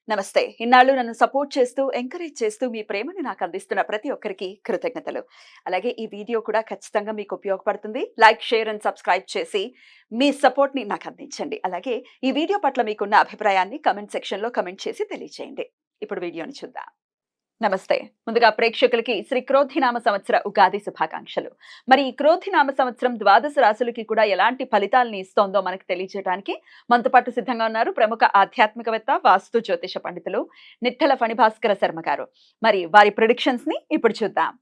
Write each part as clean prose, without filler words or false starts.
నమస్తే. ఇన్నాళ్ళు నన్ను సపోర్ట్ చేస్తూ, ఎంకరేజ్ చేస్తూ మీ ప్రేమని నాకు అందిస్తున్న ప్రతి ఒక్కరికి కృతజ్ఞతలు. అలాగే ఈ వీడియో కూడా ఖచ్చితంగా మీకు ఉపయోగపడుతుంది. లైక్, షేర్ అండ్ సబ్స్క్రైబ్ చేసి మీ సపోర్ట్‌ని నాకు అందించండి. అలాగే ఈ వీడియో పట్ల మీకున్న అభిప్రాయాన్ని కామెంట్ సెక్షన్‌లో కామెంట్ చేసి తెలియజేయండి. ఇప్పుడు వీడియోని చూద్దాం. నమస్తే. ముందుగా ప్రేక్షకులకి శ్రీ క్రోధినామ సంవత్సర ఉగాది శుభాకాంక్షలు. మరి ఈ క్రోధినామ సంవత్సరం ద్వాదశ రాశులకి కూడా ఎలాంటి ఫలితాలను ఇస్తోందో మనకు తెలియజేయడానికి మనతో పాటు సిద్ధంగా ఉన్నారు ప్రముఖ ఆధ్యాత్మికవేత్త, వాస్తు జ్యోతిష పండితులు నిట్టల ఫణిభాస్కర శర్మ గారు. మరి వారి ప్రిడిక్షన్స్ ని ఇప్పుడు చూద్దాం.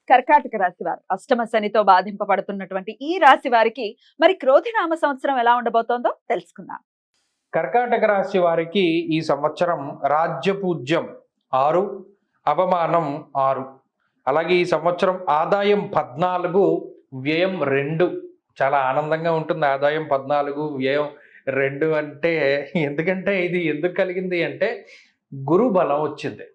కర్కాటక రాశి వారు అష్టమ శనితో బాధింపబడుతున్నటువంటి ఈ రాశి వారికి మరి క్రోధినామ సంవత్సరం ఎలా ఉండబోతోందో తెలుసుకుందాం. కర్కాటక రాశి వారికి ఈ సంవత్సరం రాజ్యపూజ్యం 6, అవమానం 6. అలాగే ఈ సంవత్సరం ఆదాయం 14, వ్యయం 2. చాలా ఆనందంగా ఉంటుంది. ఆదాయం 14, వ్యయం 2 అంటే ఎందుకంటే ఇది ఎందుకు కలిగింది అంటే గురు బలం వచ్చింది.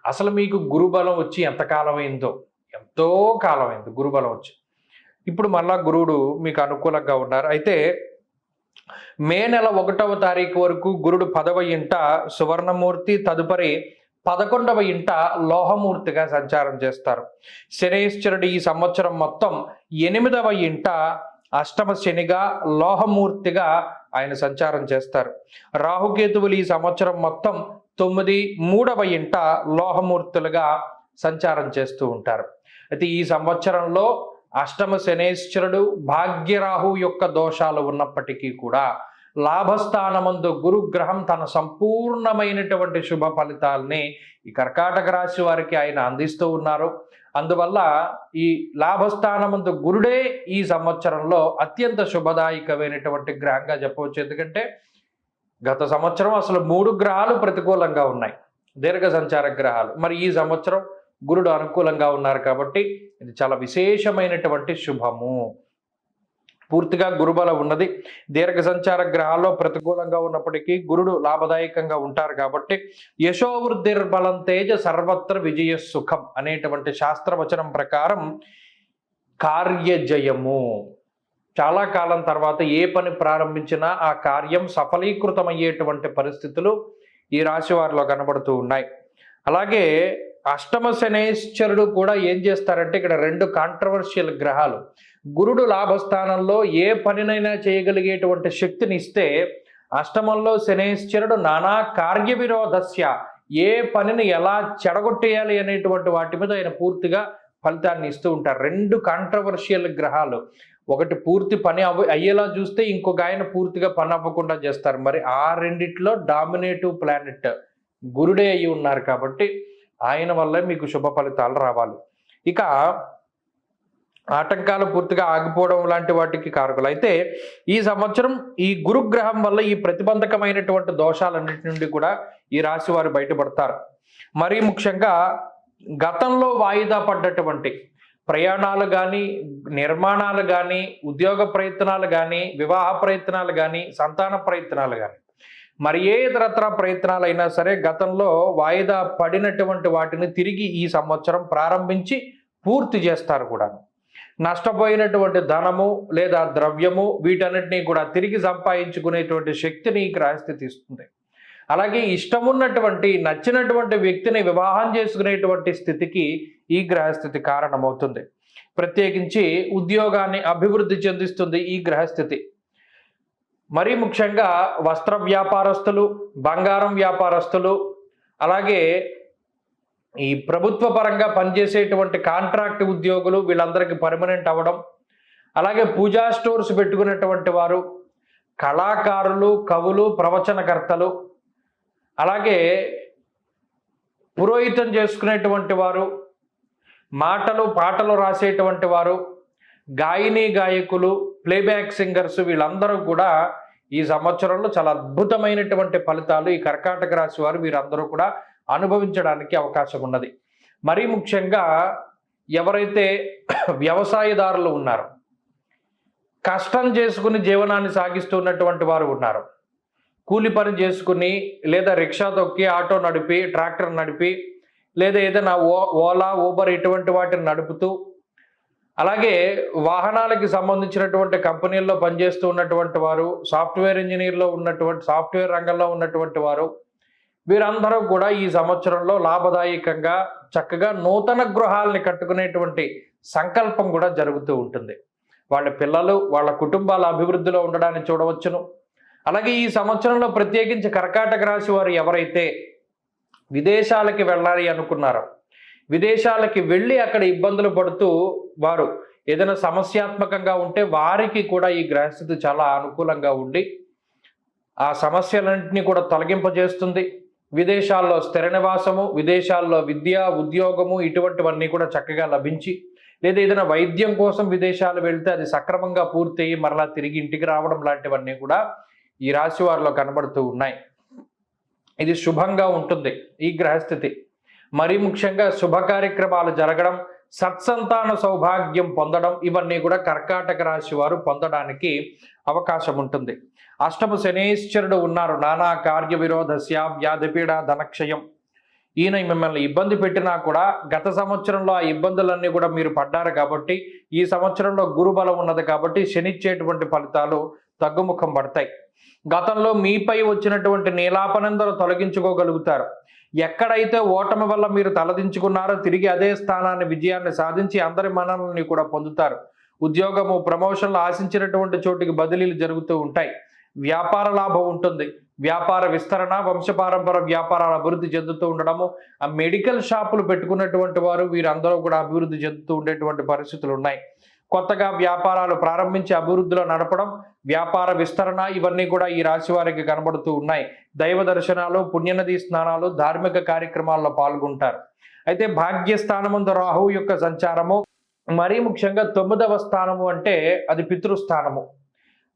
అసలు మీకు గురు బలం వచ్చి ఎంతకాలం అయిందో, ఎంతో కాలం అయింది గురు బలం వచ్చి. ఇప్పుడు మళ్ళా గురువుడు మీకు అనుకూలంగా ఉన్నారు. అయితే మే నెల 1వ తారీఖు వరకు గురుడు 10వ ఇంట సువర్ణమూర్తి, తదుపరి 11వ ఇంట లోహమూర్తిగా సంచారం చేస్తారు. శనేశ్వరుడు ఈ సంవత్సరం మొత్తం 8వ ఇంట అష్టమ శనిగా లోహమూర్తిగా ఆయన సంచారం చేస్తారు. రాహుకేతువులు ఈ సంవత్సరం మొత్తం 9, 3వ ఇంట లోహమూర్తులుగా సంచారం చేస్తూ ఉంటారు. అయితే ఈ సంవత్సరంలో అష్టమ శనేశ్వరుడు భాగ్యరాహు యొక్క దోషాలు ఉన్నప్పటికీ కూడా లాభస్థానమందు గురుగ్రహం తన సంపూర్ణమైనటువంటి శుభ ఫలితాలని ఈ కర్కాటక రాశి వారికి ఆయన అందిస్తూ ఉన్నారు. అందువల్ల ఈ లాభస్థానమందు గురుడే ఈ సంవత్సరంలో అత్యంత శుభదాయకమైనటువంటి గ్రహంగా చెప్పవచ్చు. ఎందుకంటే గత సంవత్సరం అసలు 3 గ్రహాలు ప్రతికూలంగా ఉన్నాయి, దీర్ఘ సంచార గ్రహాలు. మరి ఈ సంవత్సరం గురుడు అనుకూలంగా ఉన్నారు కాబట్టి ఇది చాలా విశేషమైనటువంటి శుభము. పూర్తిగా గురుబలం ఉన్నది. దీర్ఘ సంచార గ్రహాల్లో ప్రతికూలంగా ఉన్నప్పటికీ గురుడు లాభదాయకంగా ఉంటారు కాబట్టి యశోవృద్ధిర్బలం తేజ సర్వత్ర విజయ సుఖం అనేటువంటి శాస్త్రవచనం ప్రకారం కార్యజయము. చాలా కాలం తర్వాత ఏ పని ప్రారంభించినా ఆ కార్యం సఫలీకృతమయ్యేటువంటి పరిస్థితులు ఈ రాశి వారిలో కనబడుతూ ఉన్నాయి. అలాగే అష్టమ శనేశ్వరుడు కూడా ఏం చేస్తారంటే ఇక్కడ 2 కాంట్రవర్షియల్ గ్రహాలు. గురుడు లాభస్థానంలో ఏ పనినైనా చేయగలిగేటువంటి శక్తిని ఇస్తే, అష్టమంలో శనేశ్వరుడు నానా కార్య విరోధస్య, ఏ పనిని ఎలా చెడగొట్టేయాలి అనేటువంటి వాటి మీద ఆయన పూర్తిగా ఫలితాన్ని ఇస్తూ ఉంటారు. 2 కాంట్రవర్షియల్ గ్రహాలు. ఒకటి పూర్తి పని అయ్యేలా చూస్తే ఇంకొక ఆయన పూర్తిగా పని అవ్వకుండా చేస్తారు. మరి ఆ రెండిట్లో డామినేటివ్ ప్లానెట్ గురుడే అయి ఉన్నారు కాబట్టి ఆయన వల్లే మీకు శుభ ఫలితాలు రావాలి. ఇక ఆటంకాలు పూర్తిగా ఆగిపోవడం లాంటి వాటికి కారకులు. అయితే ఈ సంవత్సరం ఈ గురుగ్రహం వల్ల ఈ ప్రతిబంధకమైనటువంటి దోషాలన్నిటి నుండి కూడా ఈ రాశి వారు బయటపడతారు. మరీ ముఖ్యంగా గతంలో వాయిదా పడ్డటువంటి ప్రయాణాలు కానీ, నిర్మాణాలు కానీ, ఉద్యోగ ప్రయత్నాలు కానీ, వివాహ ప్రయత్నాలు కానీ, సంతాన ప్రయత్నాలు కానీ, మరి ఏ ఇతరత్ర ప్రయత్నాలు అయినా సరే గతంలో వాయిదా పడినటువంటి వాటిని తిరిగి ఈ సంవత్సరం ప్రారంభించి పూర్తి చేస్తారు కూడా. నష్టపోయినటువంటి ధనము లేదా ద్రవ్యము వీటన్నిటినీ కూడా తిరిగి సంపాదించుకునేటువంటి శక్తిని ఈ గ్రహస్థితి ఇస్తుంది. అలాగే ఇష్టమున్నటువంటి నచ్చినటువంటి వ్యక్తిని వివాహం చేసుకునేటువంటి స్థితికి ఈ గ్రహస్థితి కారణమవుతుంది. ప్రత్యేకించి ఉద్యోగాన్ని అభివృద్ధి చెందిస్తుంది ఈ గ్రహస్థితి. మరీ ముఖ్యంగా వస్త్ర వ్యాపారస్తులు, బంగారం వ్యాపారస్తులు, అలాగే ఈ ప్రభుత్వ పరంగా పనిచేసేటువంటి కాంట్రాక్ట్ ఉద్యోగులు వీళ్ళందరికీ పర్మనెంట్ అవ్వడం, అలాగే పూజా స్టోర్స్ పెట్టుకున్నటువంటి వారు, కళాకారులు, కవులు, ప్రవచనకర్తలు, అలాగే పురోహితం చేసుకునేటువంటి వారు, మాటలు పాటలు రాసేటువంటి వారు, గాయని గాయకులు, ప్లేబ్యాక్ సింగర్స్ వీళ్ళందరూ కూడా ఈ సంవత్సరంలో చాలా అద్భుతమైనటువంటి ఫలితాలు ఈ కర్కాటక రాశి వారు వీరందరూ కూడా అనుభవించడానికి అవకాశం ఉన్నది. మరీ ముఖ్యంగా ఎవరైతే వ్యవసాయదారులు ఉన్నారో, కష్టం చేసుకుని జీవనాన్ని సాగిస్తున్నటువంటి వారు ఉన్నారు, కూలి పని చేసుకుని లేదా రిక్షా తొక్కి, ఆటో నడిపి, ట్రాక్టర్ నడిపి, లేదా ఏదైనా ఓలా, ఊబర్ ఇటువంటి వాటిని నడుపుతూ, అలాగే వాహనాలకి సంబంధించినటువంటి కంపెనీల్లో పనిచేస్తూ ఉన్నటువంటి వారు, సాఫ్ట్వేర్ ఇంజనీర్లో ఉన్నటువంటి సాఫ్ట్వేర్ రంగంలో ఉన్నటువంటి వారు వీరందరూ కూడా ఈ సంవత్సరంలో లాభదాయకంగా చక్కగా నూతన గృహాలని కట్టుకునేటువంటి సంకల్పం కూడా జరుగుతూ ఉంటుంది. వాళ్ళ పిల్లలు వాళ్ళ కుటుంబాల అభివృద్ధిలో ఉండడాన్ని చూడవచ్చును. అలాగే ఈ సంవత్సరంలో ప్రత్యేకించి కర్కాటక రాశి వారు ఎవరైతే విదేశాలకి వెళ్ళాలి అనుకున్నారో, విదేశాలకి వెళ్ళి అక్కడ ఇబ్బందులు పడుతూ వారు ఏదైనా సమస్యాత్మకంగా ఉంటే వారికి కూడా ఈ గ్రహస్థితి చాలా అనుకూలంగా ఉండి ఆ సమస్యలన్నింటినీ కూడా తొలగింపజేస్తుంది. విదేశాల్లో స్థిర నివాసము, విదేశాల్లో విద్య, ఉద్యోగము ఇటువంటివన్నీ కూడా చక్కగా లభించి, లేదా ఏదైనా వైద్యం కోసం విదేశాలు వెళ్తే అది సక్రమంగా పూర్తయి మరలా తిరిగి ఇంటికి రావడం లాంటివన్నీ కూడా ఈ రాశి వారిలో కనబడుతూ ఉన్నాయి. ఇది శుభంగా ఉంటుంది ఈ గ్రహస్థితి. మరీ ముఖ్యంగా శుభ కార్యక్రమాలు జరగడం, సత్సంతాన సౌభాగ్యం పొందడం, ఇవన్నీ కూడా కర్కాటక రాశి వారు పొందడానికి అవకాశం ఉంటుంది. అష్టమ శనేశ్వరుడు ఉన్నారు. నానా కార్య విరోధస్య వ్యాధిపీడ ధనక్షయం. ఈయన మిమ్మల్ని ఇబ్బంది పెట్టినా కూడా గత సంవత్సరంలో ఆ ఇబ్బందులన్నీ కూడా మీరు పడ్డారు కాబట్టి, ఈ సంవత్సరంలో గురుబలం ఉన్నది కాబట్టి శనిచ్చేటువంటి ఫలితాలు తగ్గుముఖం పడతాయి. గతంలో మీపై వచ్చినటువంటి నీలాపనందరూ తొలగించుకోగలుగుతారు. ఎక్కడైతే ఓటమి వల్ల మీరు తలదించుకున్నారో తిరిగి అదే స్థానాన్ని విజయాన్ని సాధించి అందరి మన్ననల్ని కూడా పొందుతారు. ఉద్యోగము, ప్రమోషన్లు ఆశించినటువంటి చోటికి బదిలీలు జరుగుతూ ఉంటాయి. వ్యాపార లాభం ఉంటుంది. వ్యాపార విస్తరణ, వంశపారంపర వ్యాపారాలు అభివృద్ధి చెందుతూ ఉండడము, ఆ మెడికల్ షాపులు పెట్టుకున్నటువంటి వారు వీరందరూ కూడా అభివృద్ధి చెందుతూ ఉండేటువంటి పరిస్థితులు ఉన్నాయి. కొత్తగా వ్యాపారాలు ప్రారంభించి అభివృద్ధిలో నడపడం, వ్యాపార విస్తరణ ఇవన్నీ కూడా ఈ రాశి వారికి కనబడుతూ ఉన్నాయి. దైవ దర్శనాలు, పుణ్యనది స్నానాలు, ధార్మిక కార్యక్రమాల్లో పాల్గొంటారు. అయితే భాగ్యస్థానముందు రాహువు యొక్క సంచారము, మరీ ముఖ్యంగా 9వ స్థానము అంటే అది పితృస్థానము.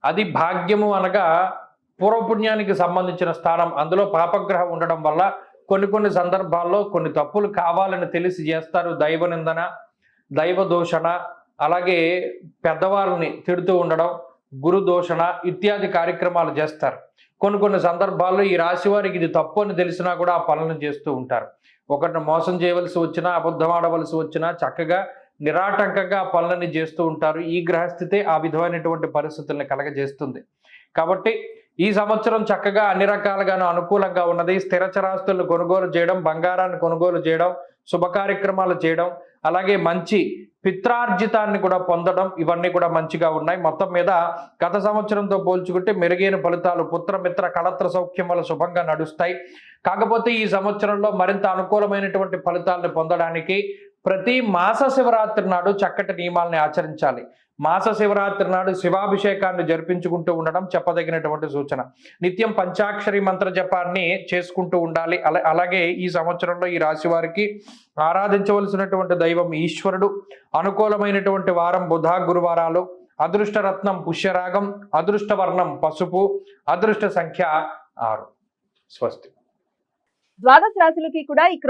అది భాగ్యము అనగా పూర్వపుణ్యానికి సంబంధించిన స్థానం. అందులో పాపగ్రహం ఉండడం వల్ల కొన్ని సందర్భాల్లో కొన్ని తప్పులు కావాలని తెలిసి చేస్తారు. దైవ నిందన, దైవ దూషణ, అలాగే పెద్దవాళ్ళని తిడుతూ ఉండడం, గురు దూషణ ఇత్యాది కార్యక్రమాలు చేస్తారు. కొన్ని సందర్భాల్లో ఈ రాశి వారికి ఇది తప్పు అని తెలిసినా కూడా ఆ పనులను చేస్తూ ఉంటారు. ఒకరిని మోసం చేయవలసి వచ్చినా, అబద్ధం ఆడవలసి వచ్చినా చక్కగా నిరాటంకంగా ఆ పనులని చేస్తూ ఉంటారు. ఈ గ్రహస్థితే ఆ విధమైనటువంటి పరిస్థితుల్ని కలగజేస్తుంది. కాబట్టి ఈ సంవత్సరం చక్కగా అన్ని రకాలుగాను అనుకూలంగా ఉన్నది. స్థిర చరాస్తులను కొనుగోలు చేయడం, బంగారాన్ని కొనుగోలు చేయడం, శుభ కార్యక్రమాలు చేయడం, అలాగే మంచి పిత్రార్జితాన్ని కూడా పొందడం, ఇవన్నీ కూడా మంచిగా ఉన్నాయి. మొత్తం మీద గత సంవత్సరంతో పోల్చుకుంటే మెరుగైన ఫలితాలు, పుత్రమిత్ర కళత్ర సౌఖ్యం వల్ల శుభంగా నడుస్తాయి. కాకపోతే ఈ సంవత్సరంలో మరింత అనుకూలమైనటువంటి ఫలితాలను పొందడానికి ప్రతి మాస శివరాత్రి నాడు చక్కటి నియమాలని ఆచరించాలి. మాస శివరాత్రి నాడు శివాభిషేకాన్ని జరిపించుకుంటూ ఉండడం చెప్పదగినటువంటి సూచన. నిత్యం పంచాక్షరి మంత్ర జపాన్ని చేసుకుంటూ ఉండాలి. అలాగే ఈ సంవత్సరంలో ఈ రాశి వారికి ఆరాధించవలసినటువంటి దైవం ఈశ్వరుడు. అనుకూలమైనటువంటి వారం బుధ, గురువారాలు. అదృష్ట రత్నం పుష్యరాగం, అదృష్ట వర్ణం పసుపు, అదృష్ట సంఖ్య 6. స్వస్తి. ద్వాదశ రాశులకి కూడా ఈ